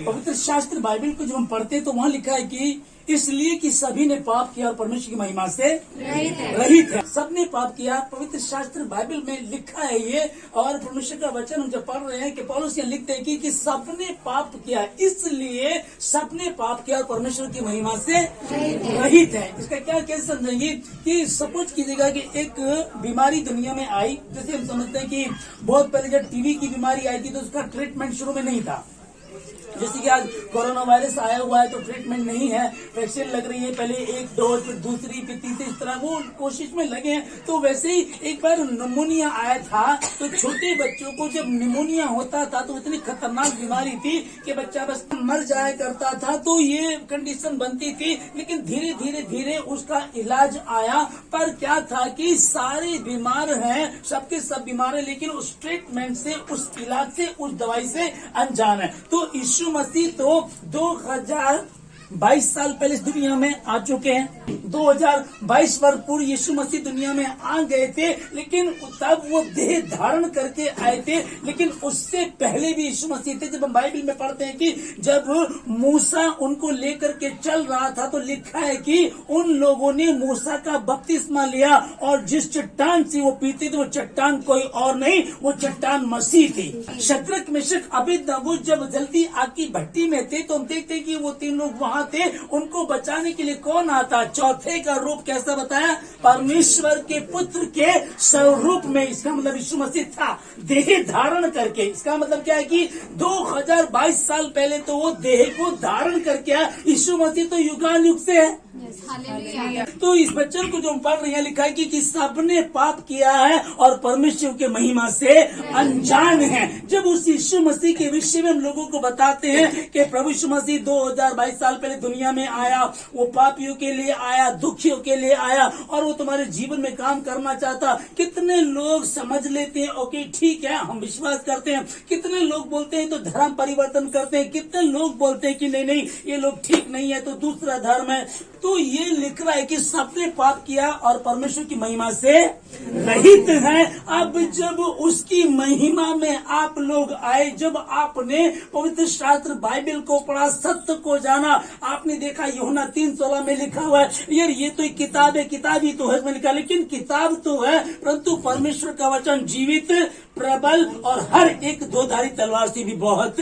पवित्र शास्त्र बाइबल को जब हम पढ़ते हैं तो वहाँ लिखा है कि इसलिए कि सभी ने पाप किया और परमेश्वर की महिमा से रहित है। सबने पाप किया, पवित्र शास्त्र बाइबल में लिखा है ये। और परमेश्वर का वचन हम जब पढ़ रहे हैं कि पौलुस ये लिखते हैं कि सबने पाप किया, इसलिए सबने पाप किया और परमेश्वर की महिमा से रहित है। इसका क्या कैसे समझेंगे कि सपोज कीजिएगा कि एक बीमारी दुनिया में आई, जैसे हम समझते हैं कि बहुत पहले जब टीबी की बीमारी आई थी तो उसका ट्रीटमेंट शुरू में नहीं था। जैसे कि आज कोरोना वायरस आया हुआ है तो ट्रीटमेंट नहीं है, वैक्सीन लग रही है, पहले एक डोज फिर दूसरी फिर तीसरी, इस तरह वो कोशिश में लगे हैं। तो वैसे ही एक बार निमोनिया आया था तो छोटे बच्चों को जब निमोनिया होता था तो इतनी खतरनाक बीमारी थी कि बच्चा बस मर जाया करता था। तो ये कंडीशन बनती थी, लेकिन धीरे धीरे धीरे उसका इलाज आया। पर क्या था कि सारे बीमार हैं, सबके सब बीमार हैं, लेकिन उस ट्रीटमेंट से, उस इलाज से, उस दवाई से अनजान है। तो यीशु मसीह तो 2022 साल पहले इस दुनिया में आ चुके हैं। 2022 वर्ष पूर्व यीशु मसीह दुनिया में आ गए थे, लेकिन तब वो देह धारण करके आए थे। लेकिन उससे पहले भी यीशु मसीह थे। जब हम बाइबल में पढ़ते हैं कि जब मूसा उनको लेकर के चल रहा था तो लिखा है कि उन लोगों ने मूसा का बपतिस्मा लिया और जिस चट्टान से वो पीते थे वो चट्टान कोई और नहीं, वो चट्टान मसीह थी। शद्रक मेशक अबेदनगो जब जलती आग की भट्टी में थे तो हम देखते कि वो तीन लोग वहां थे। उनको बचाने के लिए कौन आता? चौथे का रूप कैसा बताया? परमेश्वर के पुत्र के स्वरूप में। इसका मतलब यीशु मसीह था देह धारण करके। इसका मतलब क्या है कि 2022 साल पहले तो वो देह को धारण करके आया। यीशु मसीह तो युगानुयुग से है। तो इस वचन को जो हम पढ़ रहे हैं लिखा है कि सबने पाप किया है और परमेश्वर के महिमा से अनजान है। जब उस यीशु मसीह के विषय में हम लोगों को बताते हैं कि प्रभु यीशु मसीह 2022 साल पहले दुनिया में आया, वो पापियों के लिए आया, दुखियों के लिए आया और वो तुम्हारे जीवन में काम करना चाहता। कितने लोग समझ लेते हैं ओके ठीक है, हम विश्वास करते हैं। कितने लोग बोलते हैं तो धर्म परिवर्तन करते हैं। कितने लोग बोलते हैं कि नहीं नहीं ये लोग ठीक नहीं है तो दूसरा धर्म है। तो ये लिख रहा है कि सबने पाप किया और परमेश्वर की महिमा से रहित है। अब जब उसकी महिमा में आप लोग आए, जब आपने पवित्र शास्त्र बाइबल को पढ़ा, सत्य को जाना, आपने देखा यूहन्ना 3:16 में लिखा हुआ है यार ये तो एक किताब है, किताब ही तो है इसमें लिखा, लेकिन किताब तो है परंतु परमेश्वर का वचन जीवित, प्रबल और हर एक दोधारी तलवार से भी बहुत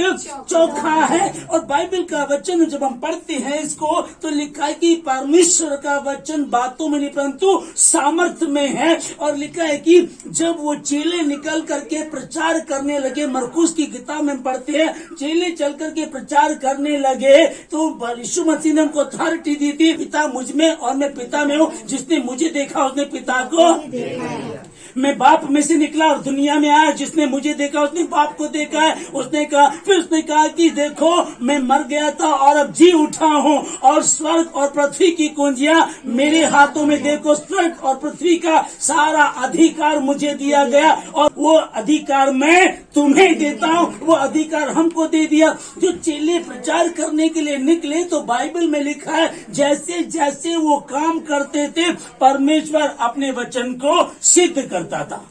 चोखा है। और बाइबल का वचन जब हम पढ़ते हैं इसको तो लिखा है कि परमेश्वर का वचन बातों में नहीं परंतु सामर्थ्य में है। और लिखा है कि जब वो चेले निकल करके प्रचार करने लगे, मरकुस की किताब में पढ़ते हैं, चेले चल करके प्रचार करने लगे तो यीशु मसीह ने उनको अथॉरिटी दी थी, पिता मुझ में और मैं पिता में हूँ, जिसने मुझे देखा उसने पिता को देखा। मैं बाप में से निकला और दुनिया में आया, जिसने मुझे देखा उसने बाप को देखा है। उसने कहा, फिर उसने कहा कि देखो मैं मर गया था और अब जी उठा हूँ और स्वर्ग और पृथ्वी की कुंजियां मेरे हाथों में, देखो स्वर्ग और पृथ्वी का सारा अधिकार मुझे दिया गया और वो अधिकार मैं तुम्हें देता हूँ, वो अधिकार हमको दे दिया। जो चेले प्रचार करने के लिए निकले तो बाइबल में लिखा है जैसे जैसे वो काम करते थे परमेश्वर अपने वचन को सिद्ध करता था।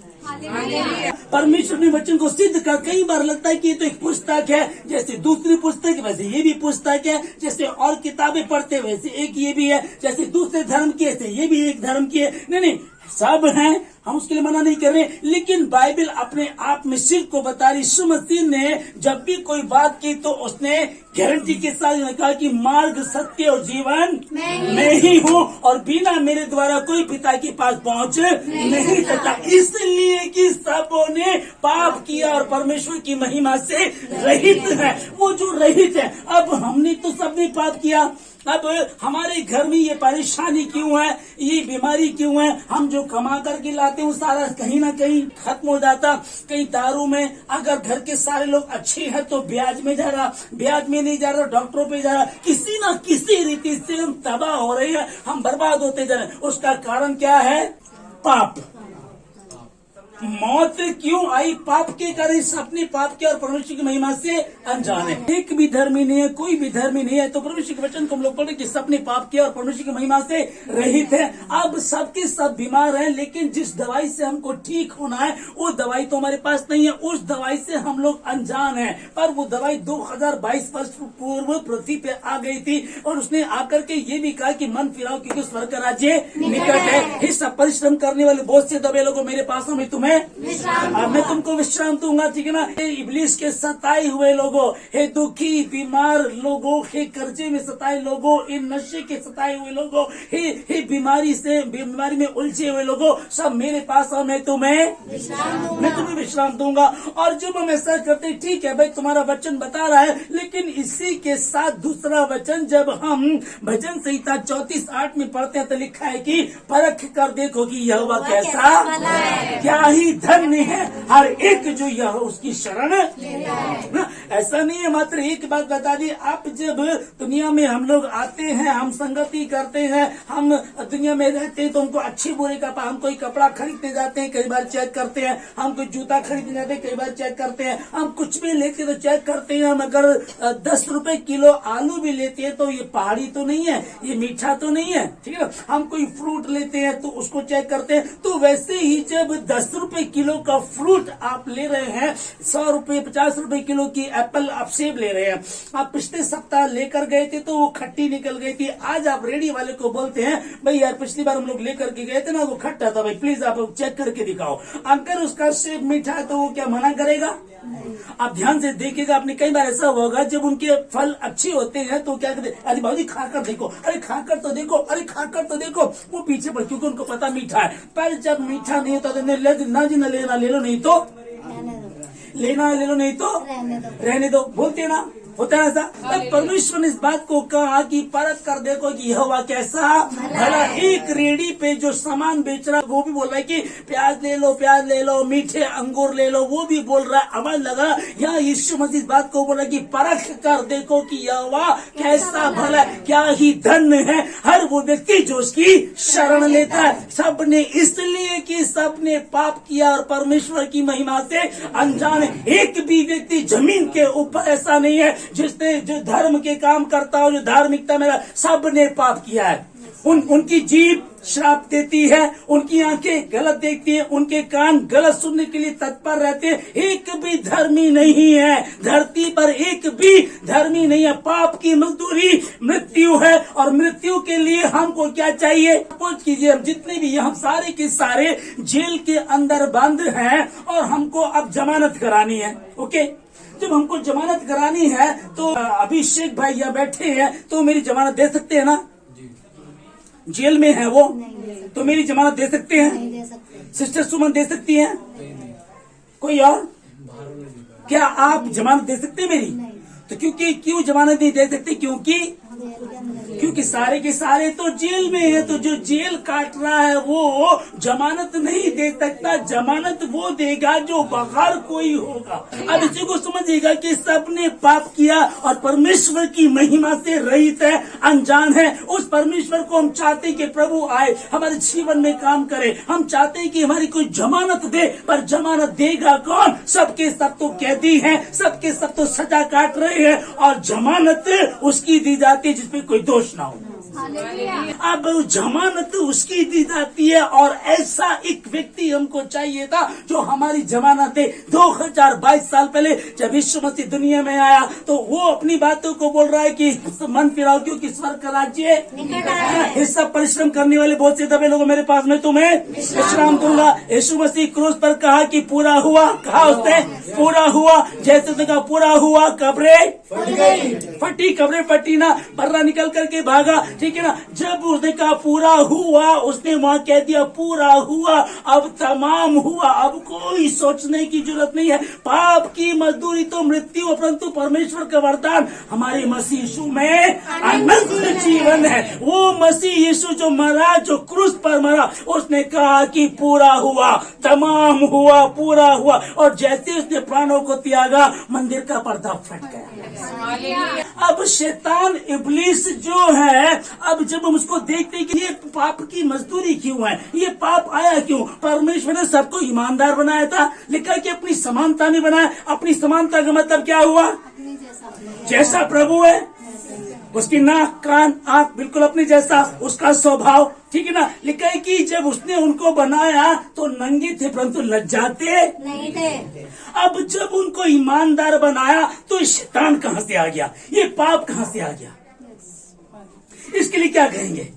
परमेश्वर ने वचन को सिद्ध कर। कई बार लगता है कि ये तो एक पुस्तक है, जैसे दूसरी पुस्तक वैसे ये भी पुस्तक है, जैसे और किताबें पढ़ते वैसे एक ये भी है, जैसे दूसरे धर्म की ऐसे ये भी एक धर्म की है। नहीं, सब हैं, हम उसके लिए मना नहीं कर रहे, लेकिन बाइबल अपने आप में सिर्फ को बता रही। यीशु मसीह ने जब भी कोई बात की तो उसने गारंटी के साथ कहा कि मार्ग, सत्य और जीवन मैं ही हूँ और बिना मेरे द्वारा कोई पिता के पास पहुँच नहीं सकता। इसलिए कि सबों ने पाप किया और परमेश्वर की महिमा से रहित है। वो जो रहित है, अब हमने तो सबने पाप किया, अब हमारे घर में ये परेशानी क्यों है, ये बीमारी क्यों है? हम जो कमा करके लाते हैं वो सारा कहीं ना कहीं खत्म हो जाता। कहीं दारू में, अगर घर के सारे लोग अच्छे हैं तो ब्याज में जा रहा, ब्याज में नहीं जा रहा डॉक्टरों पे जा रहा, किसी ना किसी रीति से हम तबाह हो रहे हैं, हम बर्बाद होते जा रहे हैं। उसका कारण क्या है? पाप। मौत क्यों आई? पाप के कारण। इस अपने पाप के और परमेश्वर की महिमा से अनजान है। एक भी धर्मी नहीं है, कोई भी धर्मी नहीं है। तो परमेश्वर के वचन को हम लोग पढ़े कि अपने पाप के और परमेश्वर की महिमा से रहित है। अब सबके सब बीमार हैं, लेकिन जिस दवाई से हमको ठीक होना है वो दवाई तो हमारे पास नहीं है। उस दवाई से हम लोग अनजान हैं। पर वो दवाई 2022 वर्ष पूर्व पृथ्वी पे आ गई थी और उसने आकर के ये भी कहा कि मन फिराओ क्योंकि स्वर्ग का राज्य निकट है। हे सब परिश्रम करने वाले बहुत से दबे लोगों, मेरे पास में तुम्हें मैं तुमको विश्राम दूंगा, ठीक है ना। हे इब्लीस के सताए हुए लोगों, हे दुखी बीमार लोगों, हे कर्जे में सताए लोगों, हे नशे के सताए हुए लोगों, हे बीमारी में उलझे हुए लोगों, सब मेरे पास आओ, मैं तुम्हें विश्राम दूंगा। और जब हम ऐसा करते, ठीक है भाई तुम्हारा वचन बता रहा है, लेकिन इसी के साथ दूसरा वचन जब हम भजन संहिता 34:8 में पढ़ते हैं तो लिखा है कि परख कर देखो कि यहोवा कैसा क्या ही धन्य है हर एक जो यह उसकी शरण ना। ऐसा नहीं है। मात्र एक बात बता दी, आप जब दुनिया में हम लोग आते हैं, हम संगति करते हैं, हम दुनिया में रहते हैं, तो हमको अच्छी बुरे का हम कोई कपड़ा खरीदने जाते हैं, कई बार चेक करते हैं। हम कोई जूता खरीदने जाते हैं, कई बार चेक करते हैं। हम कुछ भी लेते तो चेक करते हैं। हम अगर 10 रुपए किलो आलू भी लेते हैं तो ये पहाड़ी तो नहीं है, ये मीठा तो नहीं है, ठीक है ना। हम कोई फ्रूट लेते हैं तो उसको चेक करते हैं। तो वैसे ही जब 10 रुपए किलो का फ्रूट आप ले रहे हैं, 100 रुपए 50 रुपए किलो की एप्पल आप सेब ले रहे हैं, आप पिछले सप्ताह लेकर गए थे तो वो खट्टी निकल गई थी। आज आप रेडी वाले को बोलते हैं भाई यार पिछली बार हम लोग लेकर के गए थे ना वो खट्टा था, भाई प्लीज आप चेक करके दिखाओ। अगर उसका सेब मीठा है तो वो क्या मना करेगा? आप ध्यान से देखिएगा, आपने कई बार ऐसा होगा जब उनके फल अच्छे होते हैं तो क्या कहते हैं, अरे भाई खाकर देखो, अरे खाकर तो देखो, अरे खाकर तो देखो, वो पीछे पर क्योंकि उनको पता मीठा है। पर जब मीठा नहीं होता तो ना लेना ले लो, नहीं तो लेना ले लो, नहीं तो रहने दो, बोलते ना, होता है ऐसा। परमेश्वर ने इस बात को कहा कि परख कर देखो कि यहोवा कैसा भला। एक रेडी पे जो सामान बेच रहा है वो भी बोल रहा है कि प्याज ले लो, मीठे अंगूर ले लो, वो भी बोल रहा है। आवाज लगा यहाँ यीशु मसीह इस बात को बोला कि परख कर देखो कि यहोवा कैसा भला, क्या ही धन्य है हर वो व्यक्ति जो उसकी शरण लेता है। सबने इसलिए कि सबने पाप किया और परमेश्वर की महिमा से अनजान है। एक भी व्यक्ति जमीन के ऊपर ऐसा नहीं है जिसने जो धर्म के काम करता हो, जो धार्मिकता मेरा, सबने पाप किया है। उनकी जीभ श्राप देती है, उनकी आंखें गलत देखती है, उनके कान गलत सुनने के लिए तत्पर रहते हैं। एक भी धर्मी नहीं है, धरती पर एक भी धर्मी नहीं है। पाप की मजदूरी मृत्यु है और मृत्यु के लिए हमको क्या चाहिए? सपोज कीजिए हम जितने भी हम सारे के सारे जेल के अंदर बंद हैं और हमको अब जमानत करानी है। ओके, जब हमको जमानत करानी है तो अभिषेक भाई यहाँ बैठे हैं तो मेरी जमानत दे सकते हैं ना? जेल में है वो, तो मेरी जमानत दे सकते हैं? सिस्टर सुमन दे सकती हैं? कोई और? क्या आप जमानत दे सकते हैं मेरी? तो क्यों जमानत नहीं दे सकते? क्योंकि सारे के सारे तो जेल में है। तो जो जेल काट रहा है वो जमानत नहीं दे सकता। जमानत वो देगा जो बाहर कोई होगा। अब इसी को समझिएगा कि सबने पाप किया और परमेश्वर की महिमा से रहित है, अनजान है। उस परमेश्वर को हम चाहते कि प्रभु आए, हमारे जीवन में काम करे। हम चाहते हैं कि हमारी कोई जमानत दे, पर जमानत देगा कौन? सबके सब तो कैदी हैं, सबके सब तो सजा काट रहे हैं और जमानत उसकी दी जाती है जिसमें कोई दोष ना हो। अब जमानत उसकी दी जाती है और ऐसा एक व्यक्ति हमको चाहिए था जो हमारी जमानत दे। 2022 साल पहले जब यीशु मसीह दुनिया में आया तो वो अपनी बातों को बोल रहा है कि मन फिराओ क्योंकि स्वर्ग का राज्य है। सब परिश्रम करने वाले बहुत से दबे लोगों, मेरे पास मैं तुम्हें विश्राम दूंगा। यीशु मसीह क्रूस पर कहा कि पूरा हुआ, कहा उसने पूरा हुआ। जैसे उसने कहा पूरा हुआ, कब्रें फटी, कब्रें फटी ना, बर्रा निकल करके भागा, ठीक है ना। जब उसने कहा पूरा हुआ, उसने वहां कह दिया पूरा हुआ, अब तमाम हुआ, अब कोई सोचने की जरूरत नहीं है। पाप की मजदूरी तो मृत्यु, परंतु परमेश्वर का वरदान हमारे मसीह यीशु में अनंत जीवन है। वो मसीह यीशु जो मरा, जो क्रूस पर मरा, उसने कहा कि पूरा हुआ, तमाम हुआ, पूरा हुआ। और जैसे उसने प्राणों को त्यागा, मंदिर का पर्दा फट गया। अब शैतान इब्लीस जो है, अब जब हम उसको देखते हैं कि ये पाप की मजदूरी क्यों है, ये पाप आया क्यों, परमेश्वर ने सबको ईमानदार बनाया था, लिखा कि अपनी समानता में बनाया। अपनी समानता का मतलब क्या हुआ, जैसा प्रभु है उसकी नाक कान आंख बिल्कुल अपने जैसा, उसका स्वभाव, ठीक है ना। लिखा है कि जब उसने उनको बनाया तो नंगे थे परंतु लज्जाते नहीं थे। अब जब उनको ईमानदार बनाया तो शैतान कहां से आ गया, ये पाप कहां से आ गया, इसके लिए क्या कहेंगे।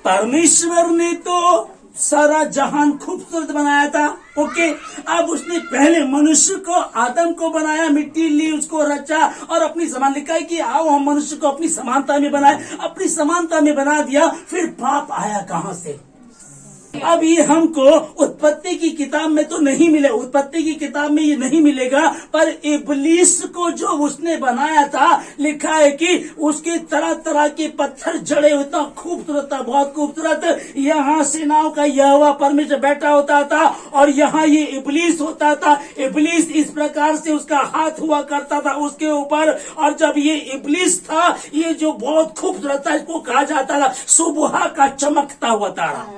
परमेश्वर ने तो सारा जहान खूबसूरत बनाया था, ओके। अब उसने पहले मनुष्य को, आदम को बनाया, मिट्टी ली, उसको रचा और अपनी समान, लिखा है कि आओ हम मनुष्य को अपनी समानता में बनाए, अपनी समानता में बना दिया, फिर पाप आया कहां से। अब ये हमको उत्पत्ति की किताब में तो नहीं मिले, उत्पत्ति की किताब में ये नहीं मिलेगा, पर इब्लीस को जो उसने बनाया था, लिखा है कि उसके तरह तरह के पत्थर जड़े, इतना खूबसूरत था, बहुत खूबसूरत। यहाँ सेनाओं का यहोवा परमेश्वर बैठा होता था और यहाँ ये इब्लीस होता था। इब्लीस इस प्रकार से उसका हाथ हुआ करता था उसके ऊपर, और जब ये इब्लीस था, ये जो बहुत खूबसूरत था, इसको कहा जाता था सुबह का चमकता हुआ तारा,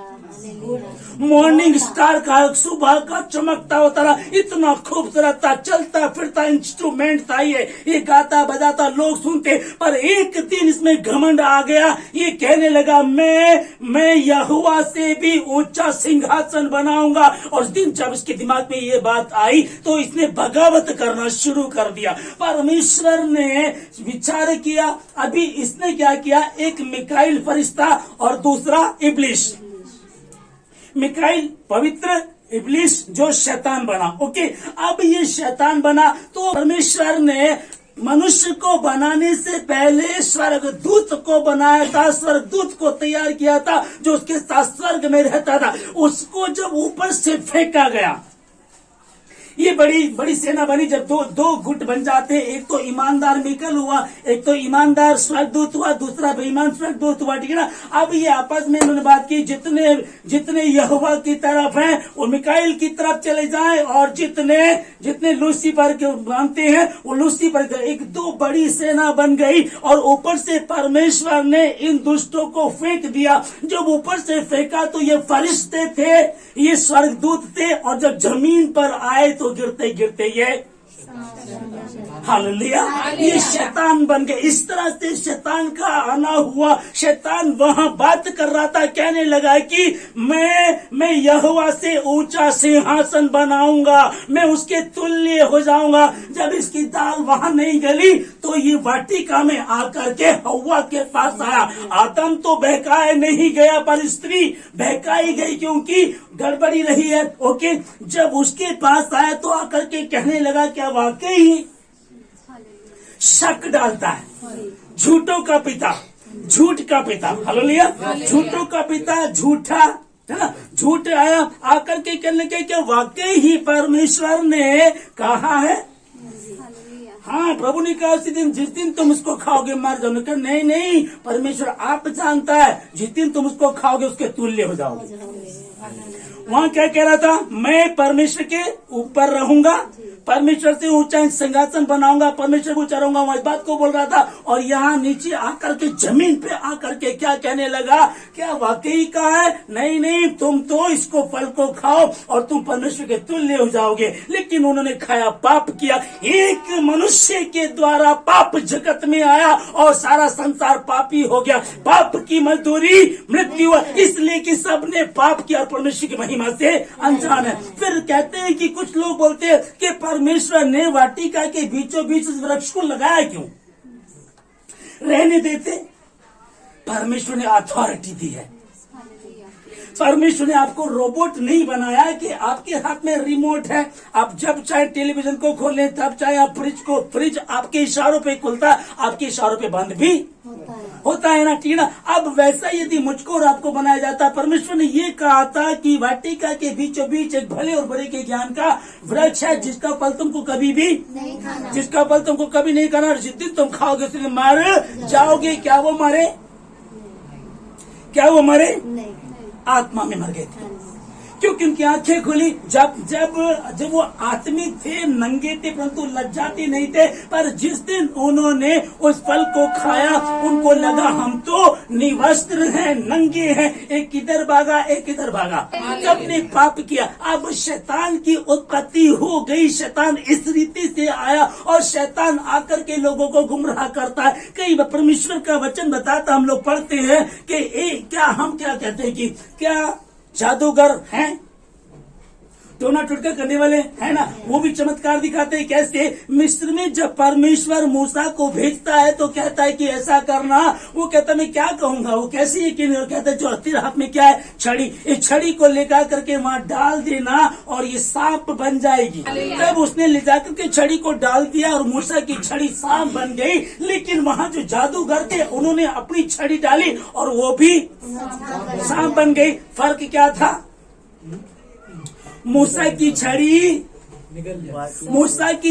मॉर्निंग स्टार का, सुबह का चमकता हुआ तारा, इतना खूबसूरत था, चलता फिरता इंस्ट्रूमेंट था, ये गाता बजाता, लोग सुनते। पर एक दिन इसमें घमंड आ गया, ये कहने लगा मैं यहोवा से भी ऊंचा सिंहासन बनाऊंगा। और उस दिन जब इसके दिमाग में ये बात आई तो इसने बगावत करना शुरू कर दिया। परमेश्वर ने विचार किया, अभी इसने क्या किया, एक मिकाइल फरिश्ता और दूसरा इब्लीस। मिकाइल पवित्र, इब्लीस जो शैतान बना, ओके। अब ये शैतान बना तो परमेश्वर ने मनुष्य को बनाने से पहले स्वर्गदूत को बनाया था, स्वर्गदूत को तैयार किया था जो उसके साथ स्वर्ग में रहता था। उसको जब ऊपर से फेंका गया, ये बड़ी बड़ी सेना बनी, जब दो गुट बन जाते, एक तो ईमानदार मिकाइल हुआ, एक तो ईमानदार स्वर्गदूत हुआ, दूसरा बेईमान स्वर्गदूत हुआ, ठीक है ना। अब ये आपस में इन्होंने बात की, जितने यहोवा की तरफ हैं वो मिकाइल की तरफ चले जाएं, और जितने लूसीफर के मानते हैं वो लूसीफर। एक दो बड़ी सेना बन गई और ऊपर से परमेश्वर ने इन दुष्टों को फेंक दिया। जब ऊपर से फेंका तो ये फरिश्ते थे, ये स्वर्गदूत थे, और जब जमीन पर आए तो गिरते गिरते ये हालेलुया, ये शैतान बन गए। इस तरह से शैतान का आना हुआ। शैतान वहां बात कर रहा था, कहने लगा कि मैं यहोवा से ऊंचा सिंहासन बनाऊंगा, मैं उसके तुल्य हो जाऊंगा। जब इसकी दाल वहां नहीं गली तो ये वाटिका में आकर के हव्वा के पास आया। आदम तो बहकाए नहीं गया, पर स्त्री बहकाई गई क्योंकि गड़बड़ी रही है, ओके। जब उसके पास आया तो आकर के कहने लगा, क्या वाकई शक डालता है, झूठों का पिता, झूठ का पिता, हालेलुया, झूठों का पिता, झूठा है ना, झूठ आया आकर के कहने के क्या वाकई ही परमेश्वर ने कहा है। हाँ, प्रभु ने कहा जिस दिन तुम उसको खाओगे मर जाओगे। नहीं, परमेश्वर आप जानता है, जिस दिन तुम उसको खाओगे उसके तुल्य हो जाओगे। वहाँ क्या कह रहा था, मैं परमेश्वर के ऊपर रहूंगा, परमेश्वर से ऊंचा सिंहासन बनाऊंगा, परमेश्वर को ऊंचा रहूंगा, वह इस बात को बोल रहा था। और यहाँ नीचे आकर के जमीन पे आकर के क्या कहने लगा, क्या वाकई कहा है, नहीं, तुम तो इसको फल को खाओ और तुम परमेश्वर के तुल्य हो जाओगे। लेकिन उन्होंने खाया, पाप किया। एक मनुष्य के द्वारा पाप जगत में आया और सारा संसार पापी हो गया। पाप की मजदूरी मृत्यु, इसलिए कि सबने पाप किया और परमेश्वर की महिमा से अनजान है। फिर कहते हैं कि कुछ लोग बोलते हैं कि परमेश्वर ने वाटिका के बीचों बीच इस वृक्ष को लगाया क्यों, रहने देते। परमेश्वर ने अथॉरिटी दी है। परमेश्वर ने आपको रोबोट नहीं बनाया कि आपके हाथ में रिमोट है, आप जब चाहे टेलीविजन को खोलें, तब चाहे आप फ्रिज आपके इशारों पे खुलता, आपके इशारों पे बंद भी होता है ना, ठीक है ना। अब वैसा यदि मुझको और आपको बनाया जाता, परमेश्वर ने ये कहा था कि वाटिका के बीचों बीच एक भले और बुरे के ज्ञान का वृक्ष है, जिसका फल तुमको कभी भी नहीं खाना, जिसका फल तुमको कभी नहीं खाना, जिस दिन तुम खाओगे उस दिन मर जाओगे। क्या वो मरे? आत्मा में मर गए थे। क्योंकि उनकी आंखें खुली। जब जब जब वो आत्मिक थे, नंगे थे, परंतु लज्जाती नहीं थे। पर जिस दिन उन्होंने उस फल को खाया, उनको लगा हम तो निवस्त्र हैं, नंगे हैं। एक किधर भागा, एक किधर भागा, सबने पाप किया। अब शैतान की उत्पत्ति हो गई। शैतान इस रीति से आया और शैतान आकर के लोगों को गुमराह करता है। कई बार परमेश्वर का वचन बताता, हम लोग पढ़ते हैं कि हम क्या कहते हैं कि क्या जादूगर हैं, टोना टोटका करने वाले है ना, वो भी चमत्कार दिखाते हैं। कैसे? मिस्र में जब परमेश्वर मूसा को भेजता है तो कहता है कि ऐसा करना। वो कहता मैं क्या कहूंगा, वो कैसे यकीन, कहता है जो तेरे हाथ में क्या है, छड़ी, इस छड़ी को लेकर करके वहां डाल देना और ये सांप बन जाएगी। तब उसने ले जाकर के छड़ी को डाल दिया और मूसा की छड़ी सांप बन गई। लेकिन वहां जो जादूगर थे उन्होंने अपनी छड़ी डाली और वो भी सांप बन गई। फर्क क्या था? मूसा की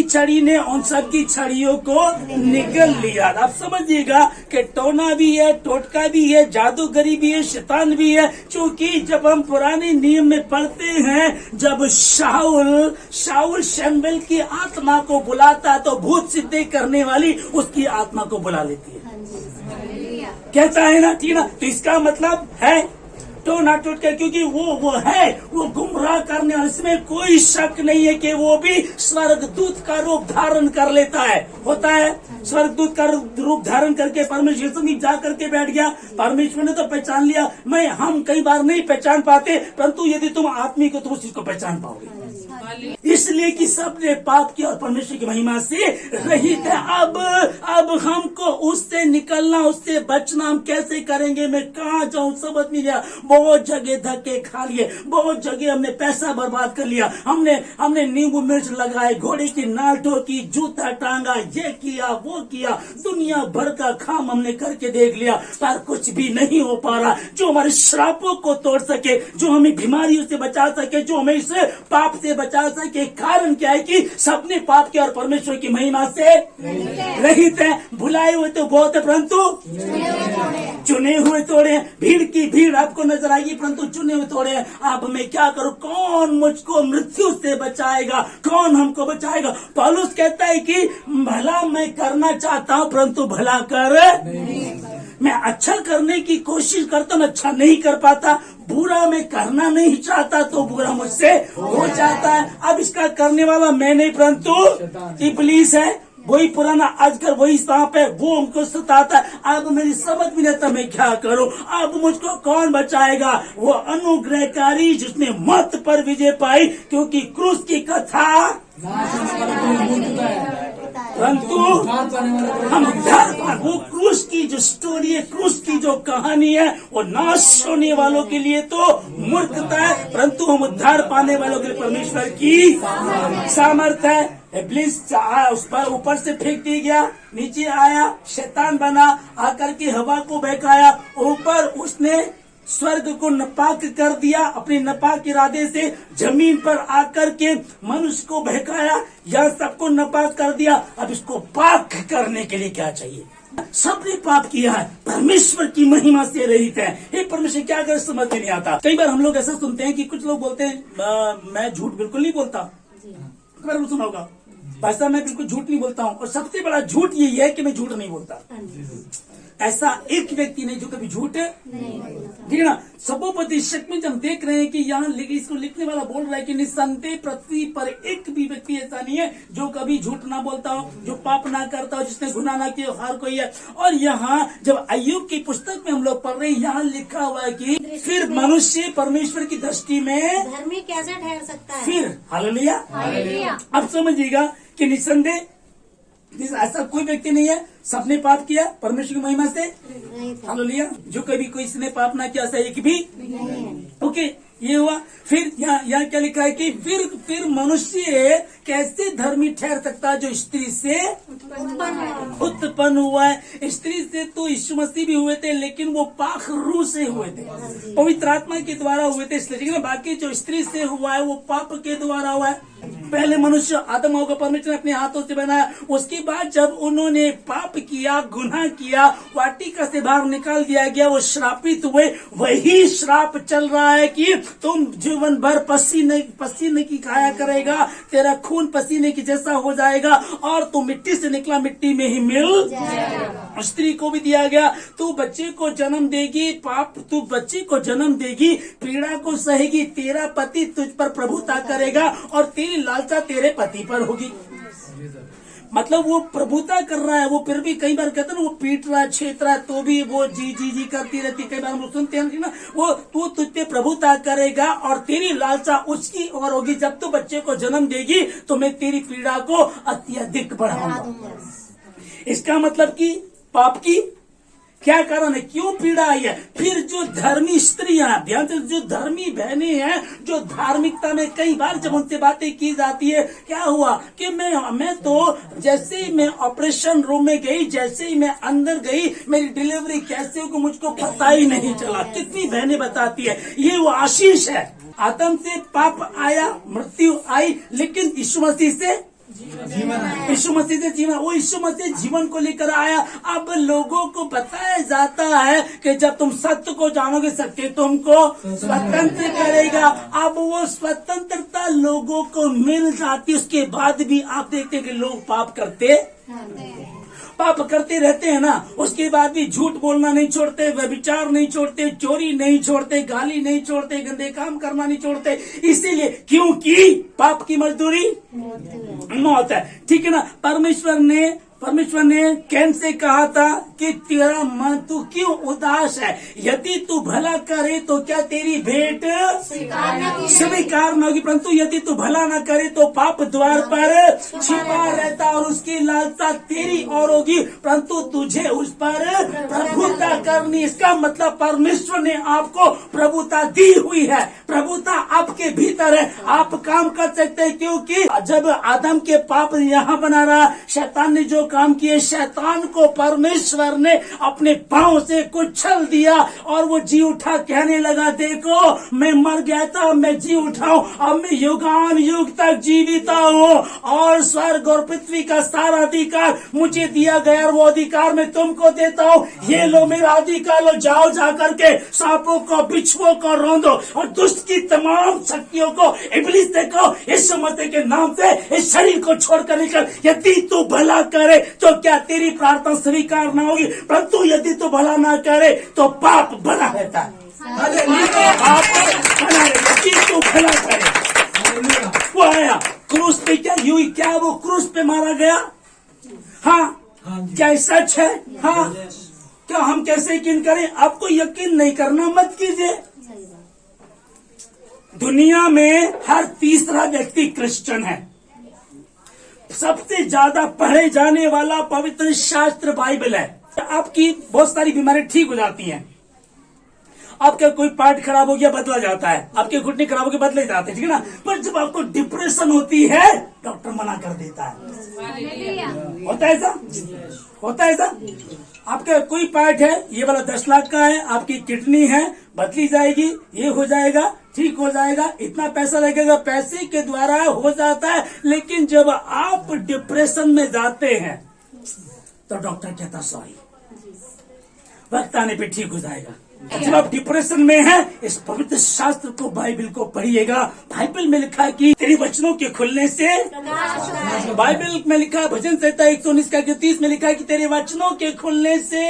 छड़ी ने उन सब की छड़ियों को निगल लिया। आप समझिएगा कि टोना भी है, टोटका भी है, जादूगरी भी है, शैतान भी है। क्योंकि जब हम पुराने नियम में पढ़ते हैं, जब शाऊल शमूएल की आत्मा को बुलाता तो भूत सिद्धि करने वाली उसकी आत्मा को बुला लेती है। कहता है ना, ठीक ना? तो इसका मतलब है टोना टोटका, क्योंकि वो गुमराह करने वाला, इसमें कोई शक नहीं है कि वो भी स्वर्गदूत का रूप धारण कर लेता है, होता है। स्वर्गदूत का रूप धारण करके परमेश्वर में जा करके बैठ गया। परमेश्वर ने तो पहचान लिया। हम कई बार नहीं पहचान पाते, परंतु यदि तुम आत्मिक हो तो उस चीज को पहचान पाओगे। इसलिए कि सबने पाप किया और परमेश्वर की महिमा से रहित है। अब हमको उससे निकलना, उससे बचना हम कैसे करेंगे? मैं कहाँ जाऊँ समझ नहीं लिया। बहुत जगह धक्के खा लिए, बहुत जगह हमने पैसा बर्बाद कर लिया। हमने नींबू मिर्च लगाए, घोड़े की नाल ठोकी, जूता टांगा, ये किया वो किया, दुनिया भर का काम हमने करके देख लिया, पर कुछ भी नहीं हो पा रहा जो हमारे श्रापों को तोड़ सके, जो हमें बीमारियों से बचा सके, जो हमें इस पाप से बचा सके। कारण क्या है कि सबने पाप किया और परमेश्वर की महिमा से रहित है। भुलाए हुए तो बहुत है, परंतु चुने हुए थोड़े हैं। भीड़ की भीड़ आपको नजर आएगी, परंतु चुने हुए थोड़े हैं। अब मैं क्या करूं? कौन मुझको मृत्यु से बचाएगा? कौन हमको बचाएगा? पौलुस कहता है कि भला मैं करना चाहता हूं, परंतु भला कर मैं अच्छा करने की कोशिश करता हूं, अच्छा नहीं कर पाता। बुरा मैं करना नहीं चाहता तो बुरा मुझसे हो जाता है। अब इसका करने वाला मैं नहीं, परंतु इब्लीस है। वही पुराना अजगर, वही सांप है, वो हमको सताता है। अब मेरी समझ भी नहीं आता मैं क्या करूं। अब मुझको कौन बचाएगा? वो अनुग्रहकारी जिसने मौत पर विजय पाई, क्योंकि क्रूस की कथा परंतु हम वो क्रूस की जो स्टोरी है, क्रूस की जो कहानी है, वो नाश होने वालों के लिए तो मूर्खता है, परंतु हम उद्धार पाने वालों के लिए परमेश्वर की सामर्थ है। इब्लीस उस पर ऊपर से फेंक दिया गया, नीचे आया, शैतान बना, आकर के हवा को बहकाया, ऊपर उसने स्वर्ग को नापाक कर दिया। अपने नापाक इरादे से जमीन पर आकर के मनुष्य को बहकाया, यह सबको नापाक कर दिया। अब इसको पाक करने के लिए क्या चाहिए? सबने पाप किया है, परमेश्वर की महिमा से रहित है। ये परमेश्वर क्या करे समझ में नहीं आता। कई बार हम लोग ऐसा सुनते हैं कि कुछ लोग बोलते हैं मैं झूठ बिल्कुल नहीं बोलता। सुना होगा भाई साहब, मैं बिल्कुल झूठ नहीं बोलता हूँ। और सबसे बड़ा झूठ यही है कि मैं झूठ नहीं बोलता। ऐसा एक व्यक्ति नहीं जो कभी झूठ ठीक है ना। सबोपदेशक में जब देख रहे हैं कि यहाँ इसको लिखने वाला बोल रहा है कि निसंदेह पृथ्वी पर एक भी व्यक्ति ऐसा नहीं है जो कभी झूठ ना बोलता हो, जो पाप ना करता हो, जिसने गुनाह ना किया, हर कोई है। और यहाँ जब अय्यूब की पुस्तक में हम लोग पढ़ रहे हैं, यहाँ लिखा हुआ है कि फिर मनुष्य परमेश्वर की दृष्टि में धर्मी कैसे ठहर सकता है? फिर हालेलुया। अब समझिएगा कि निसंदेह ऐसा कोई व्यक्ति नहीं है, सबने पाप किया परमेश्वर की महिमा से। हालेलुया। जो कभी कोई इसने पाप ना किया, ऐसा एक भी ओके। ये हुआ। फिर यहाँ क्या लिखा है कि फिर मनुष्य कैसे धर्मी ठहर सकता है जो स्त्री से उत्पन्न हुआ है। स्त्री से तो यीशु मसीह भी हुए थे, लेकिन वो पाक रूह से हुए थे, पवित्र आत्मा के द्वारा हुए थे, इसलिए। बाकी जो स्त्री से हुआ है वो पाप के द्वारा हुआ है। पहले मनुष्य आदम हव्वा को परमेश्वर ने अपने हाथों से बनाया। उसके बाद जब उन्होंने पाप किया, गुनाह किया, वाटिका से बाहर निकाल दिया गया, वो श्रापित हुए। वही श्राप चल रहा है कि तुम जीवन भर पसीने की खाया करेगा, तेरा खून पसीने की जैसा हो जाएगा और तू मिट्टी से निकला मिट्टी में ही मिल जाएगा। स्त्री को भी दिया गया, तू बच्चे को जन्म देगी, तू बच्चे को जन्म देगी, पीड़ा को सहेगी, तेरा पति तुझ पर प्रभुता करेगा और तेरी लालसा तेरे पति पर होगी। मतलब वो प्रभुता कर रहा है, वो फिर भी कई बार कहते हैं ना, वो पीट रहा है, छेत रहा है, तो भी वो जी करती रहती। कई बार हम लोग सुनते हैं ना, वो तू तुझ पे प्रभुता करेगा और तेरी लालसा उसकी ओर होगी। जब तू बच्चे को जन्म देगी तो मैं तेरी पीड़ा को अत्यधिक बढ़ाऊंगा। इसका मतलब कि पाप की क्या कारण है, क्यों पीड़ा आई है। फिर जो धर्मी स्त्रियां, ध्यान से, जो धर्मी बहनें हैं, जो धार्मिकता में कई बार जब उनसे बातें की जाती है, क्या हुआ कि मैं तो जैसे ही मैं ऑपरेशन रूम में गई, जैसे ही मैं अंदर गई, मेरी डिलीवरी कैसे होगी मुझको पता ही नहीं चला। कितनी बहनें बताती है, ये वो आशीष है। आदम से पाप आया, मृत्यु आई, लेकिन यीशु मसीह से यीशु मसीह से जीवन, वो यीशु मसीह जीवन को लेकर आया। अब लोगों को बताया जाता है कि जब तुम सत्य को जानोगे, सत्य तुमको स्वतंत्र करेगा। अब वो स्वतंत्रता लोगों को मिल जाती, उसके बाद भी आप देखते हैं कि लोग पाप करते रहते हैं ना। उसके बाद भी झूठ बोलना नहीं छोड़ते, व्यभिचार नहीं छोड़ते, चोरी नहीं छोड़ते, गाली नहीं छोड़ते, गंदे काम करना नहीं छोड़ते। इसीलिए क्योंकि पाप की मजदूरी मौत है, ठीक है ना। परमेश्वर ने कैन से कहा था कि तेरा मन तू क्यों उदास है, यदि तू भला करे तो क्या तेरी भेंट स्वीकार न होगी, परंतु यदि तू भला न करे तो पाप द्वार पर छिपा रहता और उसकी लालसा तेरी ओर होगी, परंतु तुझे उस पर प्रभुता करनी। इसका मतलब परमेश्वर ने आपको प्रभुता दी हुई है, प्रभुता आपके भीतर है, आप काम कर सकते हैं। क्योंकि जब आदम के पाप यहाँ बना रहा, शैतान ने जो काम किए, शैतान को परमेश्वर ने अपने पांव से कुचल दिया और वो जी उठा, कहने लगा देखो मैं मर गया था, मैं जी उठा हूं, अब मैं युगान युग तक जीवित हूं और स्वर्ग और पृथ्वी का सारा अधिकार मुझे दिया गया और वो अधिकार मैं तुमको देता हूं। ये लो मेरा अधिकार, लो, जाओ जाकर के सांपों को, बिच्छुओं को रौंदो और दुष्ट की तमाम शक्तियों को, इब्लीस देखो, यीशु मसीह के नाम से इस शरीर को छोड़कर निकल। यदि तू भला करे तो क्या तेरी प्रार्थना स्वीकार न होगी, परंतु यदि तू भला ना करे तो पाप बना रहता है। पाप बना रहता, तू भला करे। वो आया क्रूस पे, क्या वो क्रूस पे मारा गया? हाँ, क्या सच है? हाँ, क्या हम कैसे यकीन करें? आपको यकीन नहीं करना मत कीजिए। दुनिया में हर तीसरा व्यक्ति क्रिश्चियन है। सबसे ज्यादा पढ़े जाने वाला पवित्र शास्त्र बाइबल है। आपकी बहुत सारी बीमारियां ठीक हो जाती हैं। आपका कोई पार्ट खराब हो गया, बदला जाता है, आपके घुटने खराब हो गए, बदले जाते हैं, ठीक है ना। पर जब आपको डिप्रेशन होती है, डॉक्टर मना कर देता है। होता है ऐसा, होता है ऐसा। आपका कोई पार्ट है, ये वाला 10 लाख का है, आपकी किडनी है, बदली जाएगी, ये हो जाएगा, ठीक हो जाएगा, इतना पैसा लगेगा, पैसे के द्वारा हो जाता है। लेकिन जब आप डिप्रेशन में जाते हैं तो डॉक्टर कहता सॉरी, वक्त आने पे ठीक हो जाएगा। जब आप डिप्रेशन में हैं, इस पवित्र शास्त्र को, बाइबल को पढ़िएगा। बाइबल में लिखा है कि तेरे वचनों के खुलने से, बाइबल में लिखा है, भजन संहिता 119 का 30 में लिखा है कि तेरे वचनों के खुलने से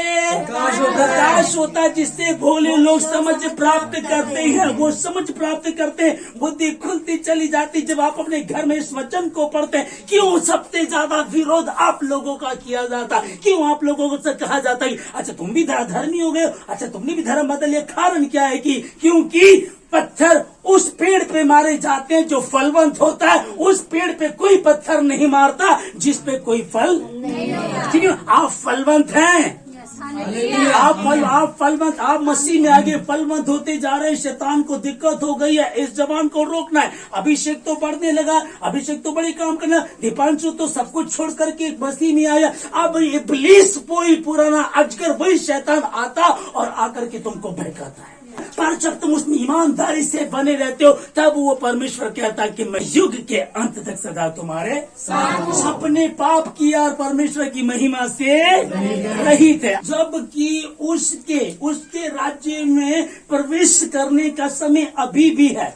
प्रकाश होता है, जिससे भोले लोग समझ प्राप्त करते हैं। वो समझ प्राप्त करते हैं, बुद्धि खुलती चली जाती जब आप अपने घर में इस वचन को पढ़ते हैं। क्यों सबसे ज्यादा विरोध आप लोगों का किया जाता है? क्यों आप लोगों से कहा जाता है अच्छा तुम भी धर्मी हो गए, अच्छा तुमने भी धर्म बदल लिया? कारण क्या है कि क्योंकि पत्थर उस पेड़ पे मारे जाते हैं जो फलवंत होता है। उस पेड़ पे कोई पत्थर नहीं मारता जिस पे कोई फल नहीं होता। ठीक है, आप फलवंत हैं, आप फलवंत, आप मसीह में आगे फलवंत होते जा रहे हैं। शैतान को दिक्कत हो गई है, इस जवान को रोकना है। अभिषेक तो बढ़ने लगा, अभिषेक तो बड़े काम करना, दीपांशु तो सब कुछ छोड़ करके मसीह में आया। अब इब्लीस वही पुराना अजगर, वही शैतान आता और आकर के तुमको बहकाता है। पर जब तुम उसमें ईमानदारी से बने रहते हो तब वो परमेश्वर कहता है कि मैं युग के अंत तक सदा तुम्हारे साथ अपने पाप किया और परमेश्वर की महिमा से रहित है। जबकि उसके राज्य में प्रवेश करने का समय अभी भी है।